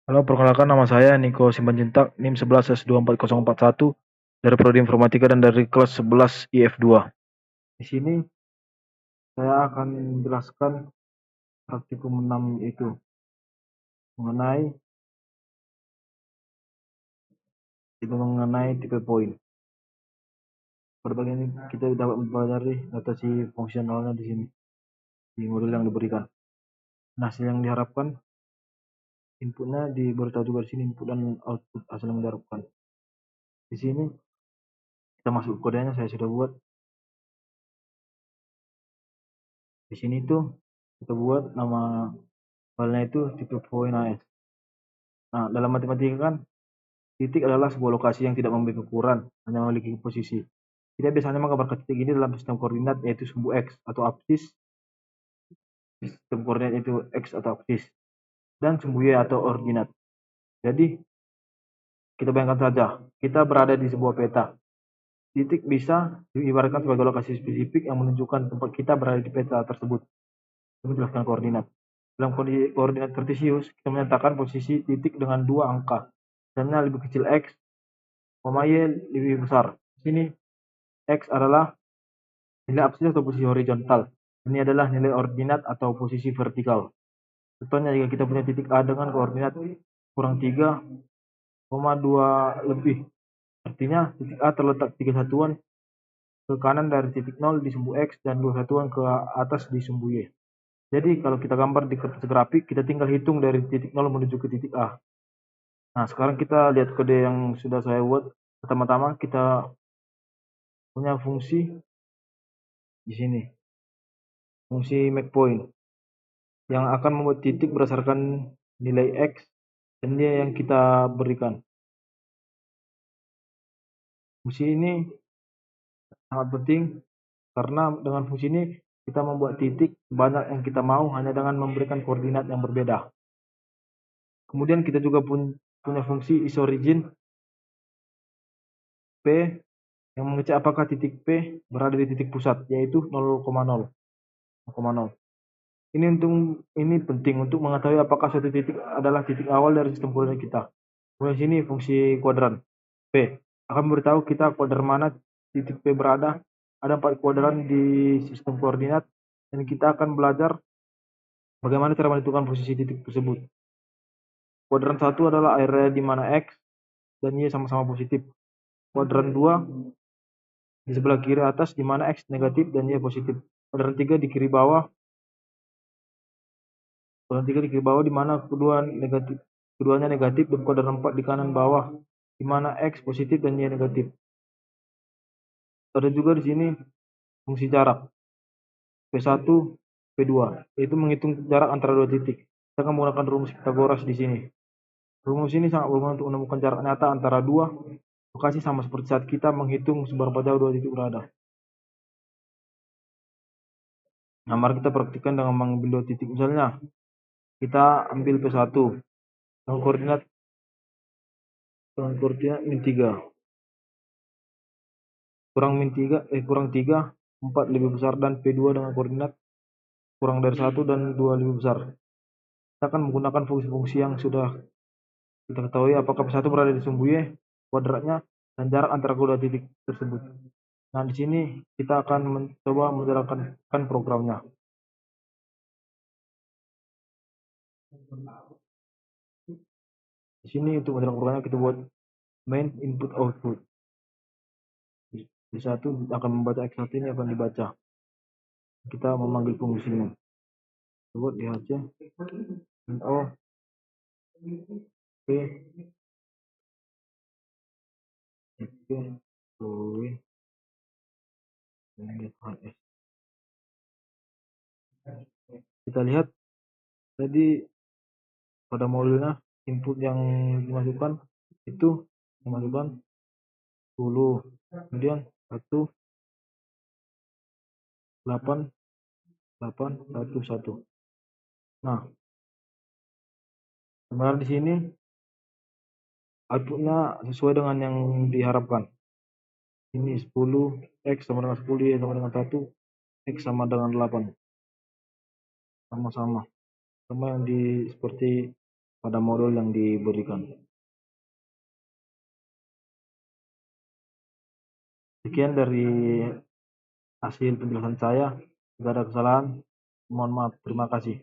Halo, perkenalkan nama saya Niko Simanjuntak, NIM 11S24041 dari Prodi Informatika dan dari kelas 11 IF2. Di sini saya akan menjelaskan praktikum 6 itu mengenai tipe poin. Pada bagian ini kita dapat mempelajari notasi fungsionalnya di sini di modul yang diberikan. Nah, hasil yang diharapkan inputnya diberitahu juga di sini, input dan output hasil yang diharapkan. Di sini kita masuk kodenya, saya sudah buat. Di sini tuh kita buat nama filenya itu tipe poin AS. Nah, dalam matematika kan titik adalah sebuah lokasi yang tidak memiliki ukuran, hanya memiliki posisi. Kita biasanya menggambarkan titik ini dalam sistem koordinat yaitu sumbu X atau absis, sistem koordinat itu X atau absis, dan sumbu Y atau ordinat. Jadi, kita bayangkan saja, kita berada di sebuah peta. Titik bisa diibaratkan sebagai lokasi spesifik yang menunjukkan tempat kita berada di peta tersebut. Menjelaskan koordinat. Dalam koordinat kartesius, kita menyatakan posisi titik dengan dua angka. Misalnya lebih kecil X, Y lebih besar. Di sini X adalah nilai absis atau posisi horizontal. Ini adalah nilai ordinat atau posisi vertikal. Contohnya jika kita punya titik A dengan koordinat kurang 3, 2 lebih. Artinya titik A terletak 3 satuan ke kanan dari titik 0 di sumbu X dan 2 satuan ke atas di sumbu Y. Jadi kalau kita gambar di kertas grafik, kita tinggal hitung dari titik 0 menuju ke titik A. Nah, sekarang kita lihat kode yang sudah saya buat. Pertama-tama kita punya fungsi di sini. Fungsi make point yang akan membuat titik berdasarkan nilai X dan Y yang kita berikan. Fungsi ini sangat penting karena dengan fungsi ini kita membuat titik banyak yang kita mau hanya dengan memberikan koordinat yang berbeda. Kemudian kita juga punya fungsi isorigin P yang mengecek apakah titik P berada di titik pusat, yaitu 0,0. Ini penting untuk mengetahui apakah suatu titik adalah titik awal dari sistem koordinat kita. Kemudian sini fungsi kuadran P akan memberitahu kita kuadran mana titik P berada. Ada 4 kuadran di sistem koordinat dan kita akan belajar bagaimana cara menentukan posisi titik tersebut. Kuadran 1 adalah area di mana X dan Y sama-sama positif. Kuadran 2 di sebelah kiri atas di mana X negatif dan Y positif. Kuadran 3 di kiri bawah. Kuadran 3 di kiri bawah di mana keduanya negatif, dan kuadran 4 di kanan bawah di mana X positif dan Y negatif. Ada juga di sini fungsi jarak P1, P2, yaitu menghitung jarak antara dua titik. Kita akan menggunakan rumus Pythagoras di sini. Rumus ini sangat berguna untuk menemukan jarak nyata antara dua lokasi, sama seperti saat kita menghitung seberapa jauh dua titik berada. Nah, mari kita praktikkan dengan mengambil dua titik. Misalnya, kita ambil P1 dengan koordinat min 3. Kurang 3, 4 lebih besar, dan P2 dengan koordinat kurang dari 1 dan 2 lebih besar. Kita akan menggunakan fungsi-fungsi yang sudah kita ketahui, apakah P1 berada di sumbu Y, kuadratnya, dan jarak antara kedua titik tersebut. Nah, di sini kita akan mencoba menjalankan programnya. Di sini untuk menjalankan programnya kita buat main input output. Di satu akan membaca X1 ini akan dibaca. Kita memanggil fungsinya. Buat di HC O P P W HS. Kita lihat tadi pada modulnya input yang dimasukkan itu 10, kemudian 1 8 8 1 1. Nah, sebenarnya di sini outputnya sesuai dengan yang diharapkan. Ini 10, X sama dengan 10, Y sama dengan 1, X sama dengan 8. Sama yang seperti pada modul yang diberikan. Sekian dari hasil penjelasan saya. Jika ada kesalahan, mohon maaf. Terima kasih.